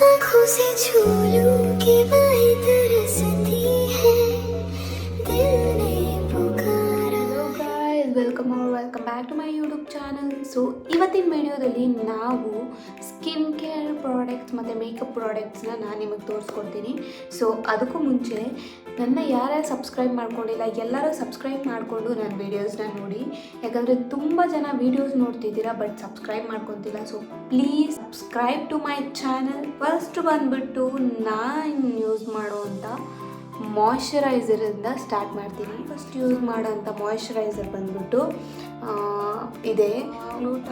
आँखों से छू लूं कि वही तरसती है दिल ने पुकारा. Hello guys, welcome back to my YouTube channel. So ಇವತ್ತಿನ ವಿಡಿಯೋದಲ್ಲಿ ನಾವು ಸ್ಕಿನ್ ಕೇರ್ ಪ್ರಾಡಕ್ಟ್ಸ್ ಮತ್ತು ಮೇಕಪ್ ಪ್ರಾಡಕ್ಟ್ಸ್ನ ನಾನು ನಿಮಗೆ ತೋರಿಸ್ಕೊಡ್ತೀನಿ. ಸೊ ಅದಕ್ಕೂ ಮುಂಚೆ ನನ್ನ ಯಾರ್ಯಾರು ಸಬ್ಸ್ಕ್ರೈಬ್ ಮಾಡ್ಕೊಂಡಿಲ್ಲ ಎಲ್ಲರೂ ಸಬ್ಸ್ಕ್ರೈಬ್ ಮಾಡಿಕೊಂಡು ನನ್ನ ವೀಡಿಯೋಸ್ನ ನೋಡಿ. ಯಾಕಂದರೆ ತುಂಬ ಜನ ವೀಡಿಯೋಸ್ ನೋಡ್ತಿದ್ದೀರಾ ಬಟ್ ಸಬ್ಸ್ಕ್ರೈಬ್ ಮಾಡ್ಕೊತಿಲ್ಲ. So please subscribe to my channel. First ಬಂದುಬಿಟ್ಟು ನಾನು ಯೂಸ್ ಮಾಡುವಂಥ ಮಾಯ್ಶ್ಚರೈಸರಿಂದ ಸ್ಟಾರ್ಟ್ ಮಾಡ್ತೀನಿ. ಫಸ್ಟ್ ಯೂಸ್ ಮಾಡೋಂಥ ಮಾಯ್ಶ್ಚರೈಸರ್ ಬಂದ್ಬಿಟ್ಟು ಇದೆ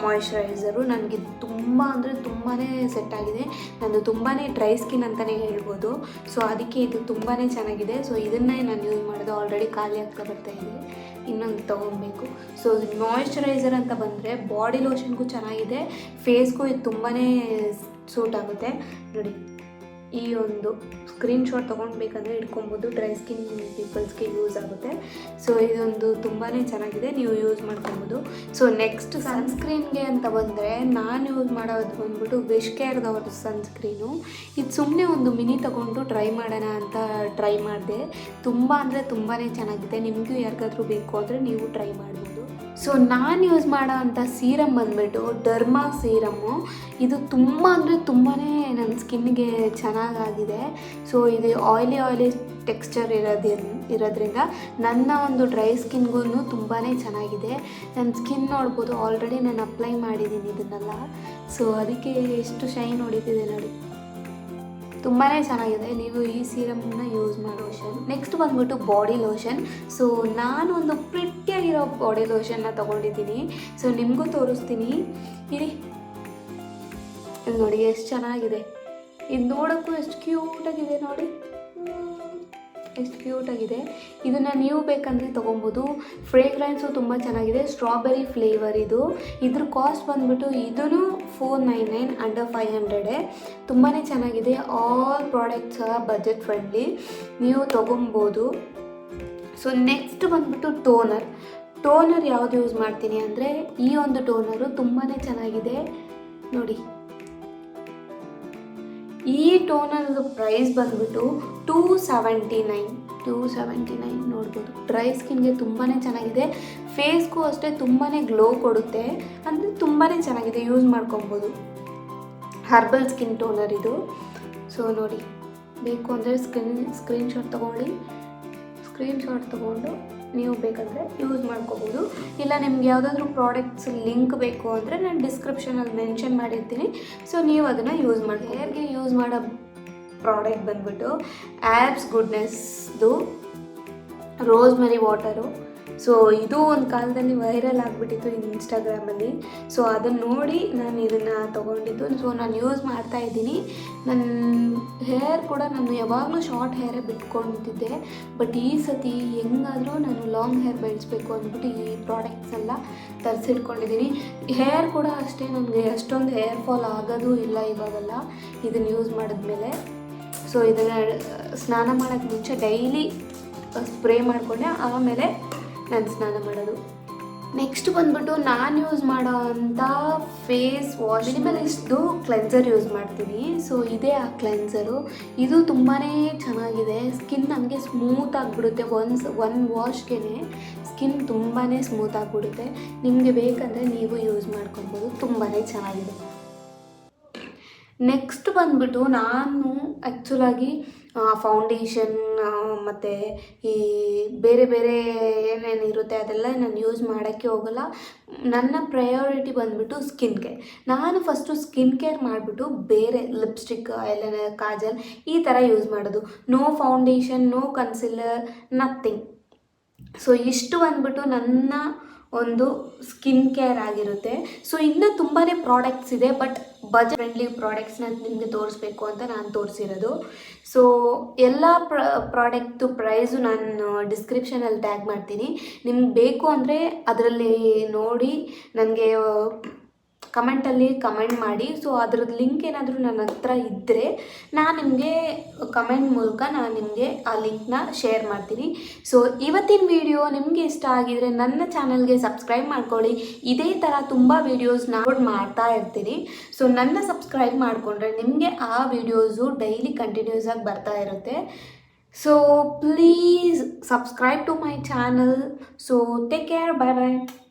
ಮಾಯ್ಶ್ಚರೈಸರು. ನನಗೆ ತುಂಬ ಅಂದರೆ ತುಂಬಾ ಸೆಟ್ ಆಗಿದೆ. ನಂದು ತುಂಬಾ ಡ್ರೈ ಸ್ಕಿನ್ ಅಂತಲೇ ಹೇಳ್ಬೋದು. ಸೊ ಅದಕ್ಕೆ ಇದು ತುಂಬಾ ಚೆನ್ನಾಗಿದೆ. ಸೊ ಇದನ್ನೇ ನಾನು ಯೂಸ್ ಮಾಡೋದು. ಆಲ್ರೆಡಿ ಖಾಲಿ ಆಗ್ತಾ ಬರ್ತಾಯಿದೆ, ಇನ್ನೊಂದು ತೊಗೊಬೇಕು. ಸೊ ಮಾಯ್ಶ್ಚರೈಸರ್ ಅಂತ ಬಂದರೆ ಬಾಡಿ ಲೋಷನ್ಗೂ ಚೆನ್ನಾಗಿದೆ, ಫೇಸ್ಗೂ ಇದು ತುಂಬಾ ಸೂಟ್ ಆಗುತ್ತೆ. ನೋಡಿ, ಈ ಒಂದು ಸ್ಕ್ರೀನ್ಶಾಟ್ ತೊಗೊಳ್ಬೇಕಂದ್ರೆ ಇಟ್ಕೊಬೋದು. ಡ್ರೈ ಸ್ಕಿನ್ ಪೀಪಲ್ಸ್ಗೆ ಯೂಸ್ ಆಗುತ್ತೆ. ಸೊ ಇದೊಂದು ತುಂಬಾ ಚೆನ್ನಾಗಿದೆ, ನೀವು ಯೂಸ್ ಮಾಡ್ಕೊಬೋದು. ಸೊ ನೆಕ್ಸ್ಟ್ ಸನ್ಸ್ಕ್ರೀನ್ಗೆ ಅಂತ ಬಂದರೆ ನಾನು ಯೂಸ್ ಮಾಡೋದು ಬಂದ್ಬಿಟ್ಟು ವಿಶ್ ಕೇರ್ದವ್ರದ್ದು ಸನ್ಸ್ಕ್ರೀನು. ಇದು ಸುಮ್ಮನೆ ಒಂದು ಮಿನಿ ತೊಗೊಂಡು ಟ್ರೈ ಮಾಡೋಣ ಅಂತ ಟ್ರೈ ಮಾಡಿದೆ. ತುಂಬ ಅಂದರೆ ತುಂಬಾ ಚೆನ್ನಾಗಿದೆ. ನಿಮಗೂ ಯಾರಿಗಾದ್ರೂ ಬೇಕು ಅಂದರೆ ನೀವು ಟ್ರೈ ಮಾಡ್ಬೋದು. ಸೊ ನಾನು ಯೂಸ್ ಮಾಡೋ ಅಂಥ ಸೀರಮ್ ಬಂದುಬಿಟ್ಟು ಡರ್ಮಾ ಸೀರಮ್ಮು. ಇದು ತುಂಬ ಅಂದರೆ ತುಂಬಾ ನನ್ನ ಸ್ಕಿನ್ಗೆ ಚೆನ್ನಾಗಾಗಿದೆ. ಸೊ ಇದು ಆಯ್ಲಿ ಟೆಕ್ಸ್ಚರ್ ಇರೋದ್ರಿಂದ ನನ್ನ ಒಂದು ಡ್ರೈ ಸ್ಕಿನ್ಗೂ ತುಂಬಾ ಚೆನ್ನಾಗಿದೆ. ನನ್ನ ಸ್ಕಿನ್ ನೋಡ್ಬೋದು, ಆಲ್ರೆಡಿ ನಾನು ಅಪ್ಲೈ ಮಾಡಿದ್ದೀನಿ ಇದನ್ನೆಲ್ಲ. ಸೊ ಅದಕ್ಕೆ ಎಷ್ಟು ಶೈನ್ ಹೊಡಿತಿದೆ ನೋಡಿ, ತುಂಬಾ ಚೆನ್ನಾಗಿದೆ. ನೀವು ಈ ಸೀರಮ್ನ ಯೂಸ್ ಮಾಡೋ ಲೋಷನ್. ನೆಕ್ಸ್ಟ್ ಬಂದ್ಬಿಟ್ಟು ಬಾಡಿ ಲೋಷನ್. ಸೊ ನಾನು ಒಂದು ಪ್ರಿಟ್ಟಿಯಾಗಿರೋ ಬಾಡಿ ಲೋಷನ್ನ ತೊಗೊಂಡಿದ್ದೀನಿ. ಸೊ ನಿಮಗೂ ತೋರಿಸ್ತೀನಿ ಇರಿ. ಇದು ನೋಡಿ ಎಷ್ಟು ಚೆನ್ನಾಗಿದೆ. ಇದು ನೋಡೋಕ್ಕೂ ಎಷ್ಟು ಕ್ಯೂಟಾಗಿದೆ ನೋಡಿ, ಎಷ್ಟು ಕ್ಯೂಟಾಗಿದೆ. ಇದನ್ನು ನೀವು ಬೇಕಂದರೆ ತೊಗೊಬೋದು. ಫ್ರೇಗ್ರೆನ್ಸು ತುಂಬ ಚೆನ್ನಾಗಿದೆ, ಸ್ಟ್ರಾಬೆರಿ ಫ್ಲೇವರ್ ಇದು. ಇದ್ರ ಕಾಸ್ಟ್ ಬಂದುಬಿಟ್ಟು ಇದೂ $499 ಅಂಡರ್ 500. ತುಂಬಾ ಚೆನ್ನಾಗಿದೆ. ಆಲ್ ಪ್ರಾಡಕ್ಟ್ಸ್ ಬಜೆಟ್ ಫ್ರೆಂಡ್ಲಿ, ನೀವು ತೊಗೊಬೋದು. ಸೊ ನೆಕ್ಸ್ಟ್ ಬಂದುಬಿಟ್ಟು ಟೋನರ್ ಯಾವುದು ಯೂಸ್ ಮಾಡ್ತೀನಿ ಅಂದರೆ ಈ ಒಂದು ಟೋನರು ತುಂಬಾ ಚೆನ್ನಾಗಿದೆ ನೋಡಿ. ಈ ಟೋನರ್ದು ಪ್ರೈಸ್ ಬಂದುಬಿಟ್ಟು $279 ನೋಡ್ಬೋದು. ಡ್ರೈ ಸ್ಕಿನ್ಗೆ ತುಂಬಾ ಚೆನ್ನಾಗಿದೆ, ಫೇಸ್ಗೂ ಅಷ್ಟೇ ತುಂಬಾ ಗ್ಲೋ ಕೊಡುತ್ತೆ. ಅಂದರೆ ತುಂಬಾ ಚೆನ್ನಾಗಿದೆ, ಯೂಸ್ ಮಾಡ್ಕೊಬೋದು. ಹರ್ಬಲ್ ಸ್ಕಿನ್ ಟೋನರ್ ಇದು. ಸೊ ನೋಡಿ, ಬೇಕು ಅಂದರೆ ಸ್ಕ್ರೀನ್ಶಾಟ್ ತೊಗೊಂಡು ನೀವು ಬೇಕಂದರೆ ಯೂಸ್ ಮಾಡ್ಕೋಬೋದು. ಇಲ್ಲ ನಿಮ್ಗೆ ಯಾವುದಾದ್ರೂ ಪ್ರಾಡಕ್ಟ್ಸ್ ಲಿಂಕ್ ಬೇಕು ಅಂದರೆ ನಾನು ಡಿಸ್ಕ್ರಿಪ್ಷನಲ್ಲಿ ಮೆನ್ಷನ್ ಮಾಡಿರ್ತೀನಿ. ಸೊ ನೀವು ಅದನ್ನು ಯೂಸ್ ಮಾಡಿ. ಹೇರ್ಗೆ ಯೂಸ್ ಮಾಡೋ ಪ್ರಾಡಕ್ಟ್ ಬಂದ್ಬಿಟ್ಟು ಆ್ಯಬ್ಸ್ ಗುಡ್ನೆಸ್ದು ರೋಸ್ಮೆರಿ ವಾಟರು. ಸೊ ಇದು ಒಂದು ಕಾಲದಲ್ಲಿ ವೈರಲ್ ಆಗಿಬಿಟ್ಟಿತ್ತು ಇನ್ಸ್ಟಾಗ್ರಾಮಲ್ಲಿ. ಸೊ ಅದನ್ನು ನೋಡಿ ನಾನು ಇದನ್ನು ತೊಗೊಂಡಿದ್ದು. ಸೊ ನಾನು ಯೂಸ್ ಮಾಡ್ತಾಯಿದ್ದೀನಿ. ನನ್ನ ಹೇರ್ ಕೂಡ ನಾನು ಯಾವಾಗಲೂ ಶಾರ್ಟ್ ಹೇರೇ ಬಿಟ್ಕೊತಿದ್ದೆ. ಬಟ್ ಈ ಸತಿ ಹೆಂಗಾದರೂ ನಾನು ಲಾಂಗ್ ಹೇರ್ ಬೆಳೆಸಬೇಕು ಅಂದ್ಬಿಟ್ಟು ಈ ಪ್ರಾಡಕ್ಟ್ಸ್ ಎಲ್ಲ ತರಿಸಿಟ್ಕೊಂಡಿದ್ದೀನಿ. ಹೇರ್ ಕೂಡ ಅಷ್ಟೇ, ನನಗೆ ಅಷ್ಟೊಂದು ಹೇರ್ ಫಾಲ್ ಆಗೋದು ಇಲ್ಲ ಇವಾಗೆಲ್ಲ ಇದನ್ನು ಯೂಸ್ ಮಾಡಿದ್ಮೇಲೆ. ಸೊ ಇದನ್ನು ಸ್ನಾನ ಮಾಡೋಕ್ಕೆ ಮುಂಚೆ ಡೈಲಿ ಸ್ಪ್ರೇ ಮಾಡಿಕೊಂಡೆ, ಆಮೇಲೆ ನಾನು ಸ್ನಾನ ಮಾಡೋದು. ನೆಕ್ಸ್ಟ್ ಬಂದ್ಬಿಟ್ಟು ನಾನು ಯೂಸ್ ಮಾಡೋ ಅಂಥ ಫೇಸ್ ವಾಶ್ ಮಿನಿಮಲಿಸ್ಟ್ದು ಕ್ಲೆನ್ಸರ್ ಯೂಸ್ ಮಾಡ್ತೀನಿ. ಸೊ ಇದೇ ಆ ಕ್ಲೆನ್ಸರು. ಇದು ತುಂಬಾ ಚೆನ್ನಾಗಿದೆ. ಸ್ಕಿನ್ ನಮಗೆ ಸ್ಮೂತ್ ಆಗಿಬಿಡುತ್ತೆ. ಒನ್ ವಾಶ್ಗೆ ಸ್ಕಿನ್ ತುಂಬಾ ಸ್ಮೂತ್ ಆಗಿಬಿಡುತ್ತೆ. ನಿಮಗೆ ಬೇಕಂದರೆ ನೀವು ಯೂಸ್ ಮಾಡ್ಕೊಬೋದು, ತುಂಬಾ ಚೆನ್ನಾಗಿದೆ. ನೆಕ್ಸ್ಟ್ ಬಂದ್ಬಿಟ್ಟು ನಾನು ಆ್ಯಕ್ಚುಲಾಗಿ ಫೌಂಡೇಶನ್ ಮತ್ತು ಈ ಬೇರೆ ಏನೇನಿರುತ್ತೆ ಅದೆಲ್ಲ ನಾನು ಯೂಸ್ ಮಾಡೋಕ್ಕೆ ಹೋಗಲ್ಲ. ನನ್ನ ಪ್ರಯಾರಿಟಿ ಬಂದ್ಬಿಟ್ಟು ಸ್ಕಿನ್ ಕೇರ್. ನಾನು ಫಸ್ಟು ಸ್ಕಿನ್ ಕೇರ್ ಮಾಡಿಬಿಟ್ಟು ಬೇರೆ ಲಿಪ್ಸ್ಟಿಕ್, ಐಲೈನರ್, ಕಾಜಲ್ ಈ ಥರ ಯೂಸ್ ಮಾಡೋದು. No foundation, no concealer, nothing. So ಇಷ್ಟು ಬಂದ್ಬಿಟ್ಟು ನನ್ನ ಒಂದು ಸ್ಕಿನ್ ಕೇರ್ ಆಗಿರುತ್ತೆ. ಸೊ ಇನ್ನೂ ತುಂಬಾ ಪ್ರಾಡಕ್ಟ್ಸ್ ಇದೆ, ಬಟ್ ಬಜೆಟ್ ಫ್ರೆಂಡ್ಲಿ ಪ್ರಾಡಕ್ಟ್ಸ್ನ ನಿಮಗೆ ತೋರಿಸ್ಬೇಕು ಅಂತ ನಾನು ತೋರಿಸಿರೋದು. ಸೊ ಎಲ್ಲ ಪ್ರಾಡಕ್ಟ್ದು ಪ್ರೈಸು ನಾನು ಡಿಸ್ಕ್ರಿಪ್ಷನಲ್ಲಿ ಟ್ಯಾಗ್ ಮಾಡ್ತೀನಿ. ನಿಮ್ಗೆ ಬೇಕು ಅಂದರೆ ಅದರಲ್ಲಿ ನೋಡಿ ನನಗೆ ಕಮೆಂಟಲ್ಲಿ ಕಮೆಂಟ್ ಮಾಡಿ. ಸೊ ಅದ್ರದ್ದು ಲಿಂಕ್ ಏನಾದರೂ ನನ್ನ ಹತ್ರ ಇದ್ದರೆ ನಾನು ನಿಮಗೆ ಕಮೆಂಟ್ ಮೂಲಕ ನಾನು ನಿಮಗೆ ಆ ಲಿಂಕ್ನ ಶೇರ್ ಮಾಡ್ತೀನಿ. ಸೊ ಇವತ್ತಿನ ವಿಡಿಯೋ ನಿಮಗೆ ಇಷ್ಟ ಆಗಿದರೆ ನನ್ನ ಚಾನಲ್ಗೆ ಸಬ್ಸ್ಕ್ರೈಬ್ ಮಾಡ್ಕೊಳ್ಳಿ. ಇದೇ ಥರ ತುಂಬ ವೀಡಿಯೋಸ್ನ ಅಪ್ಲೋಡ್ ಮಾಡ್ತಾ ಇರ್ತೀನಿ. ಸೊ ನನ್ನ ಸಬ್ಸ್ಕ್ರೈಬ್ ಮಾಡಿಕೊಂಡ್ರೆ ನಿಮಗೆ ಆ ವಿಡಿಯೋಸು ಡೈಲಿ ಕಂಟಿನ್ಯೂಸ್ ಆಗಿ ಬರ್ತಾ ಇರುತ್ತೆ. So please subscribe to my channel. So take care. Bye bye.